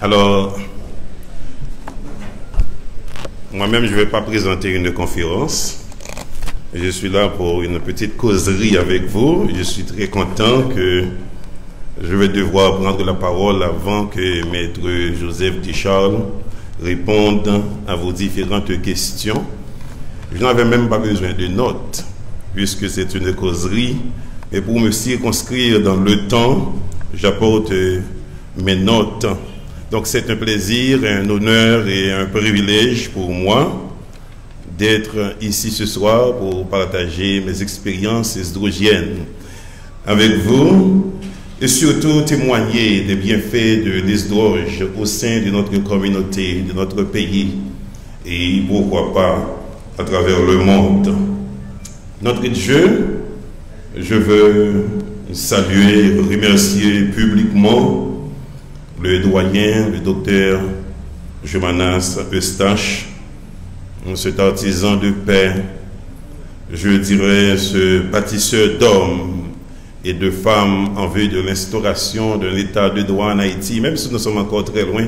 Alors, moi-même, je ne vais pas présenter une conférence. Je suis là pour une petite causerie avec vous. Je suis très content que je vais devoir prendre la parole avant que Maître Joseph Descharles réponde à vos différentes questions. Je n'avais même pas besoin de notes, puisque c'est une causerie. Mais pour me circonscrire dans le temps, j'apporte mes notes. Donc c'est un plaisir, un honneur et un privilège pour moi d'être ici ce soir pour partager mes expériences esdrogènes avec vous et surtout témoigner des bienfaits de l'esdroge au sein de notre communauté, de notre pays et pourquoi pas à travers le monde. Notre Dieu, je veux saluer, remercier publiquement le doyen, le docteur Jomanas Eustache, cet artisan de paix, je dirais ce bâtisseur d'hommes et de femmes en vue de l'instauration d'un état de droit en Haïti, même si nous sommes encore très loin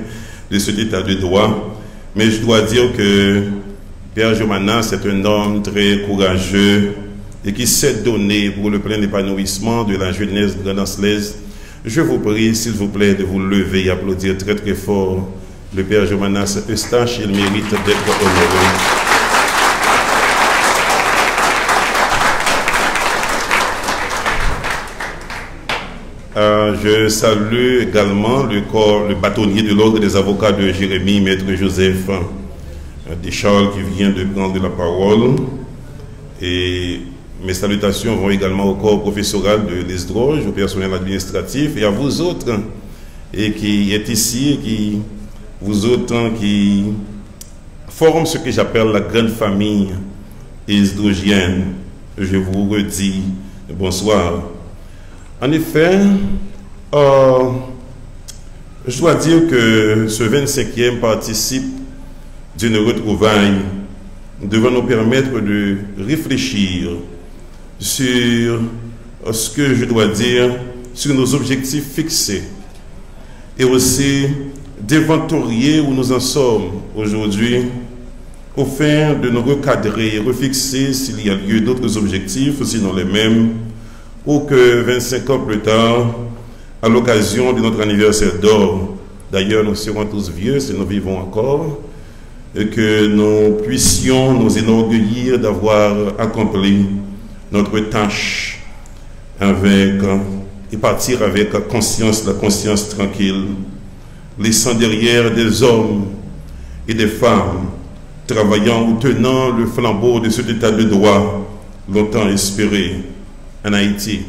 de cet état de droit. Mais je dois dire que Père Jomanas est un homme très courageux et qui s'est donné pour le plein épanouissement de la jeunesse grenadelaise. Je vous prie, s'il vous plaît, de vous lever et applaudir très très fort le Père Jomanas Eustache. Il mérite d'être honoré. Je salue également le bâtonnier de l'ordre des avocats de Jérémie, Maître Joseph Descharles, qui vient de prendre la parole. Et mes salutations vont également au corps professoral de l'ESDROGE, au personnel administratif et à vous autres et qui êtes ici, et qui vous autres qui forment ce que j'appelle la grande famille esdrogienne. Je vous redis bonsoir. En effet, je dois dire que ce 25e participe d'une retrouvaille devant nous permettre de réfléchir sur ce que je dois dire, sur nos objectifs fixés et aussi d'inventorier où nous en sommes aujourd'hui afin de nous recadrer et refixer s'il y a lieu d'autres objectifs, sinon les mêmes, ou que 25 ans plus tard, à l'occasion de notre anniversaire d'or, d'ailleurs nous serons tous vieux si nous vivons encore, et que nous puissions nous enorgueillir d'avoir accompli notre tâche et partir avec conscience, la conscience tranquille, laissant derrière des hommes et des femmes travaillant ou tenant le flambeau de cet état de droit longtemps espéré en Haïti.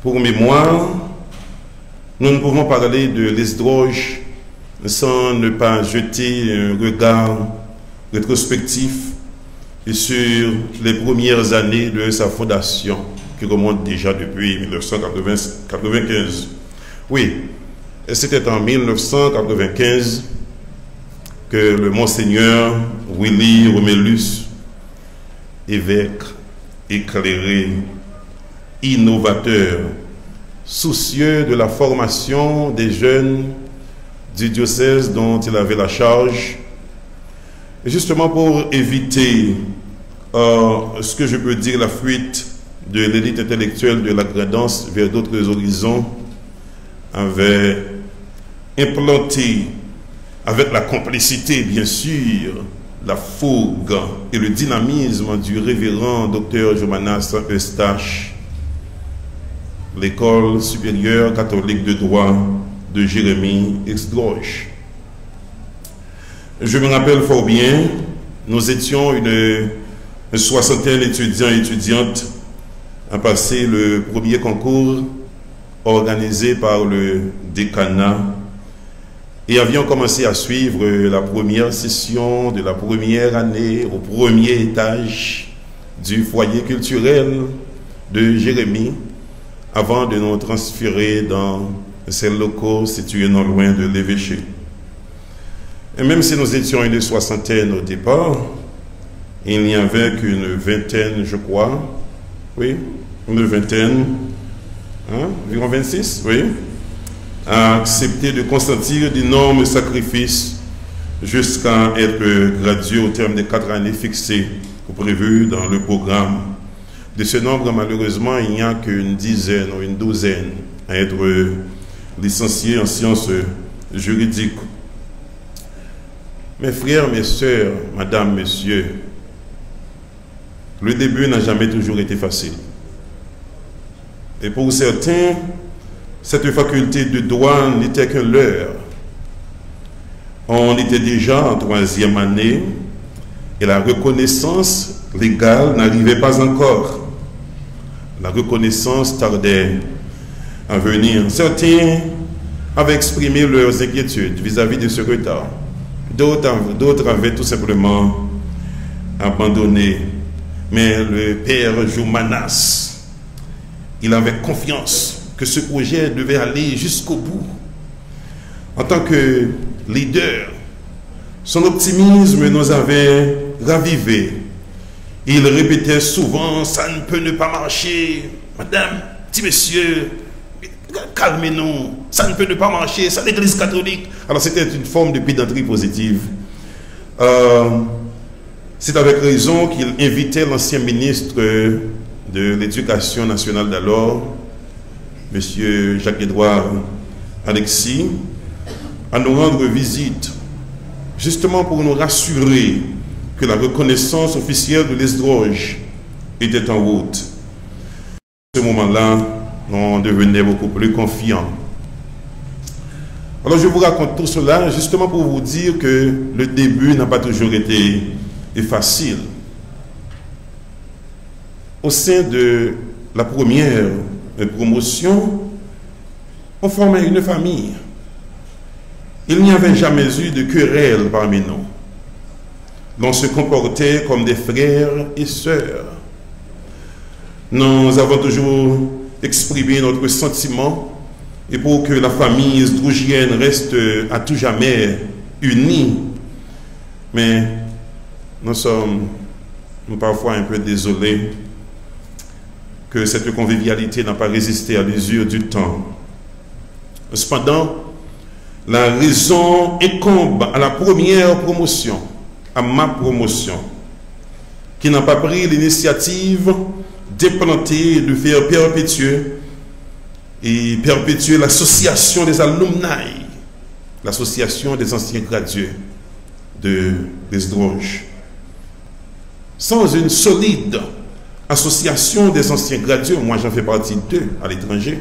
Pour mémoire, nous ne pouvons parler de l'ESDROGE sans ne pas jeter un regard rétrospectif sur les premières années de sa fondation, qui remonte déjà depuis 1995. Oui, c'était en 1995 que le Monseigneur Willy Romélus, évêque éclairé, innovateur, soucieux de la formation des jeunes du diocèse dont il avait la charge, et justement pour éviter ce que je peux dire la fuite de l'élite intellectuelle de la Gradance vers d'autres horizons, avait implanté avec la complicité bien sûr, la fougue et le dynamisme du révérend docteur Jomanas Eustache, l'école supérieure catholique de droit de Jérémie esdroge. Je me rappelle fort bien, nous étions une soixantaine d'étudiants et étudiantes à passer le premier concours organisé par le décanat et avions commencé à suivre la première session de la première année au premier étage du foyer culturel de Jérémie avant de nous transférer dans ces locaux situés non loin de l'évêché. Et même si nous étions une soixantaine au départ, il n'y avait qu'une vingtaine, je crois, oui, une vingtaine, hein, environ 26, oui, a accepté de consentir d'énormes sacrifices jusqu'à être gradué au terme des 4 années fixées ou prévues dans le programme. De ce nombre, malheureusement, il n'y a qu'une dizaine ou une douzaine à être licenciés en sciences juridiques. Mes frères, mes sœurs, madame, messieurs, le début n'a jamais toujours été facile. Et pour certains, cette faculté de droit n'était qu'un leurre. On était déjà en 3e année et la reconnaissance légale n'arrivait pas encore. La reconnaissance tardait à venir. Certains avaient exprimé leurs inquiétudes vis-à-vis de ce retard. D'autres avaient tout simplement abandonné. Mais le père Joumanas, il avait confiance que ce projet devait aller jusqu'au bout. En tant que leader, son optimisme nous avait ravivés. Il répétait souvent, ça ne peut ne pas marcher. Madame, petit monsieur, calmez-nous, ça ne peut ne pas marcher, c'est l'église catholique. Alors c'était une forme de pédanterie positive. C'est avec raison qu'il invitait l'ancien ministre de l'Éducation nationale d'alors, M. Jacques-Édouard Alexis, à nous rendre visite, justement pour nous rassurer que la reconnaissance officielle de l'Esdroge était en route. À ce moment-là, on devenait beaucoup plus confiants. Alors je vous raconte tout cela justement pour vous dire que le début n'a pas toujours été facile. Au sein de la première promotion, on formait une famille. Il n'y avait jamais eu de querelle parmi nous. L'on se comportait comme des frères et sœurs. Nous avons toujours exprimé notre sentiment et pour que la famille esdrougienne reste à tout jamais unie. Mais nous sommes parfois un peu désolés que cette convivialité n'a pas résisté à l'usure du temps. Cependant, la raison incombe à la première promotion, à ma promotion, qui n'a pas pris l'initiative d'implanter et de faire perpétuer l'association des alumni, l'association des anciens gradués de l'Esdroge. Sans une solide association des anciens gradués, moi j'en fais partie d'eux à l'étranger,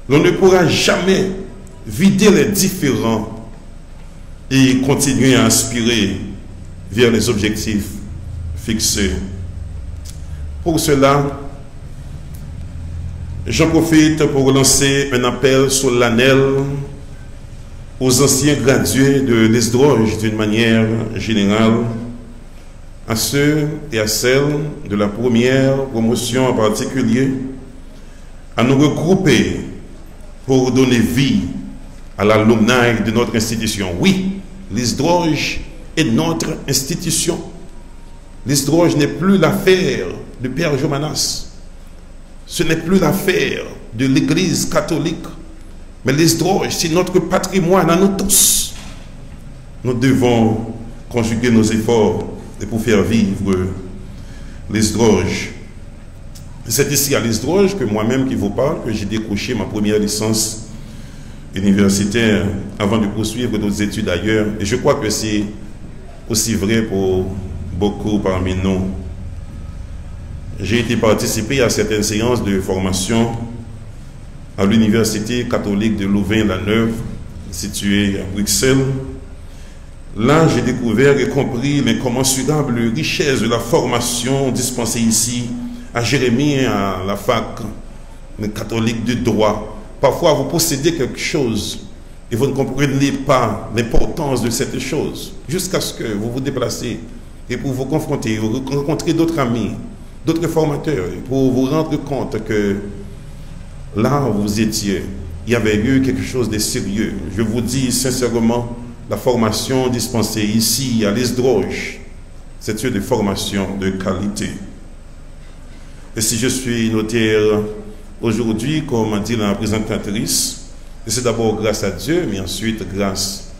l'on ne pourra jamais vider les différends et continuer à aspirer vers les objectifs fixés. Pour cela, j'en profite pour lancer un appel solennel aux anciens gradués de l'Esdroge d'une manière générale, à ceux et à celles de la première promotion en particulier, à nous regrouper pour donner vie à l'alumni de notre institution. Oui, l'Esdroge est notre institution. L'Esdroge n'est plus l'affaire de Père Joumanas. Ce n'est plus l'affaire de l'Église catholique. Mais l'Esdroge, c'est notre patrimoine à nous tous. Nous devons conjuguer nos efforts pour faire vivre l'Esdroge. C'est ici à l'Esdroge que moi-même qui vous parle, que j'ai décroché ma première licence universitaire avant de poursuivre d'autres études ailleurs. Et je crois que c'est aussi vrai pour beaucoup parmi nous. J'ai été participer à certaines séances de formation à l'Université catholique de Louvain-la-Neuve, située à Bruxelles. Là, j'ai découvert et compris l'incommensurable richesse de la formation dispensée ici à Jérémie, à la fac catholique de droit. Parfois, vous possédez quelque chose et vous ne comprenez pas l'importance de cette chose jusqu'à ce que vous vous déplacez et pour vous confronter, vous rencontrez d'autres amis, d'autres formateurs, pour vous rendre compte que là où vous étiez, il y avait eu quelque chose de sérieux. Je vous dis sincèrement, la formation dispensée ici à l'Esdroge, c'est une formation de qualité. Et si je suis notaire aujourd'hui, comme a dit la présentatrice, Et c'est d'abord grâce à Dieu, mais ensuite grâce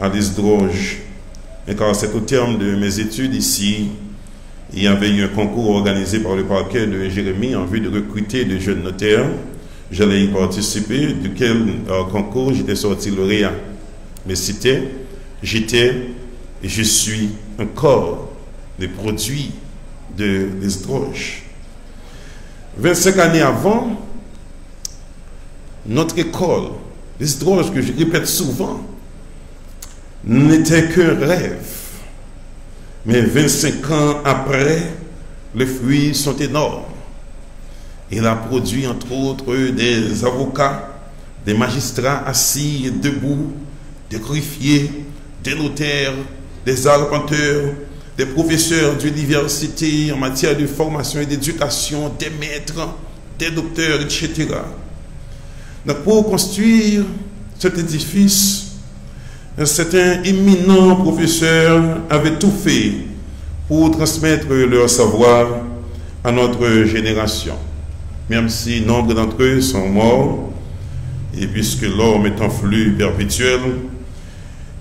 à l'Esdroge. Et car c'est au terme de mes études ici, il y avait eu un concours organisé par le parquet de Jérémie en vue de recruter de jeunes notaires. J'allais y participer, duquel concours j'étais sorti lauréat. Mais j'étais et je suis encore le produit de l'Esdroge. 25 années avant, notre école, l'Esdroge que je répète souvent, n'était qu'un rêve. Mais 25 ans après, les fruits sont énormes. Il a produit entre autres des avocats, des magistrats assis et debout, des greffiers, des notaires, des arpenteurs, des professeurs d'université en matière de formation et d'éducation, des maîtres, des docteurs, etc. Donc pour construire cet édifice, un certain éminent professeur avait tout fait pour transmettre leur savoir à notre génération. Même si nombre d'entre eux sont morts, et puisque l'homme est en flux perpétuel,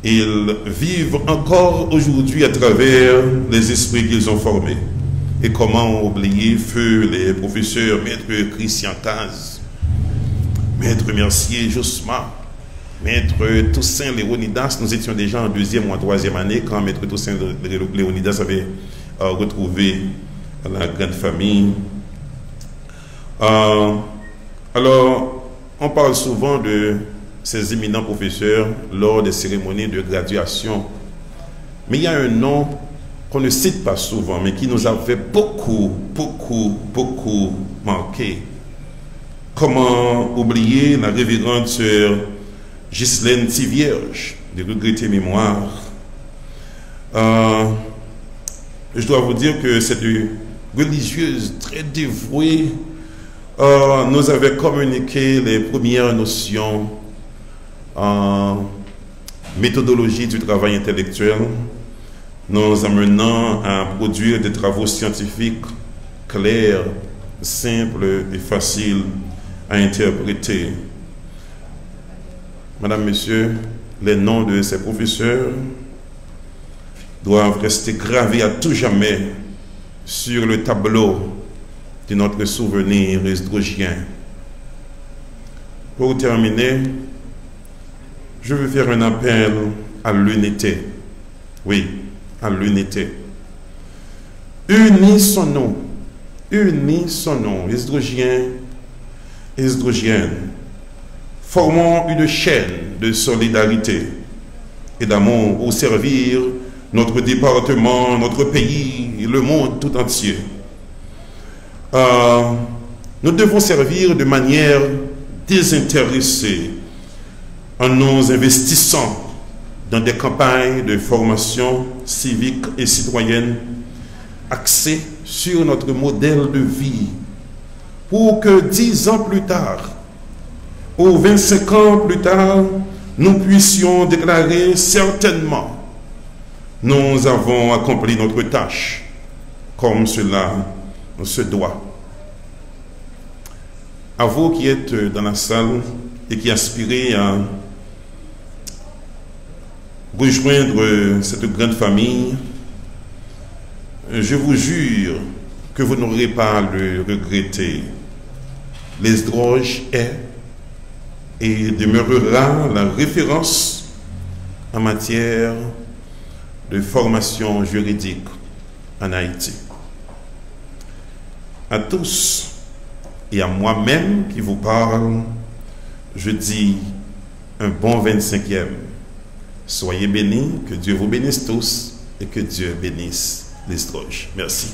ils vivent encore aujourd'hui à travers les esprits qu'ils ont formés. Et comment oublier feu les professeurs Maître Christian Caz, Maître Mercier Josma, Maître Toussaint Léonidas. Nous étions déjà en 2e ou en 3e année quand Maître Toussaint Léonidas avait retrouvé la grande famille. Alors, on parle souvent de ces éminents professeurs lors des cérémonies de graduation. Mais il y a un nom qu'on ne cite pas souvent, mais qui nous avait beaucoup manqué. Comment oublier la révérende sœur Ghislaine Tivierge, de regrettée mémoire. Je dois vous dire que cette religieuse très dévouée nous avait communiqué les premières notions en méthodologie du travail intellectuel, nous amenant à produire des travaux scientifiques clairs, simples et faciles à interpréter. Madame, Monsieur, les noms de ces professeurs doivent rester gravés à tout jamais sur le tableau de notre souvenir esdrogien. Pour terminer, je veux faire un appel à l'unité. Oui, à l'unité. Unissons-nous, esdrogiens, esdrogiennes. Formons une chaîne de solidarité et d'amour pour servir notre département, notre pays et le monde tout entier. Nous devons servir de manière désintéressée en nous investissant dans des campagnes de formation civique et citoyenne axées sur notre modèle de vie pour que 10 ans plus tard ou 25 ans plus tard, nous puissions déclarer certainement nous avons accompli notre tâche comme cela se doit. À vous qui êtes dans la salle et qui aspirez à rejoindre cette grande famille, je vous jure que vous n'aurez pas à le regretter. L'Esdroge est et demeurera la référence en matière de formation juridique en Haïti. À tous et à moi-même qui vous parle, je dis un bon 25e. Soyez bénis, que Dieu vous bénisse tous et que Dieu bénisse l'Esdroge. Merci.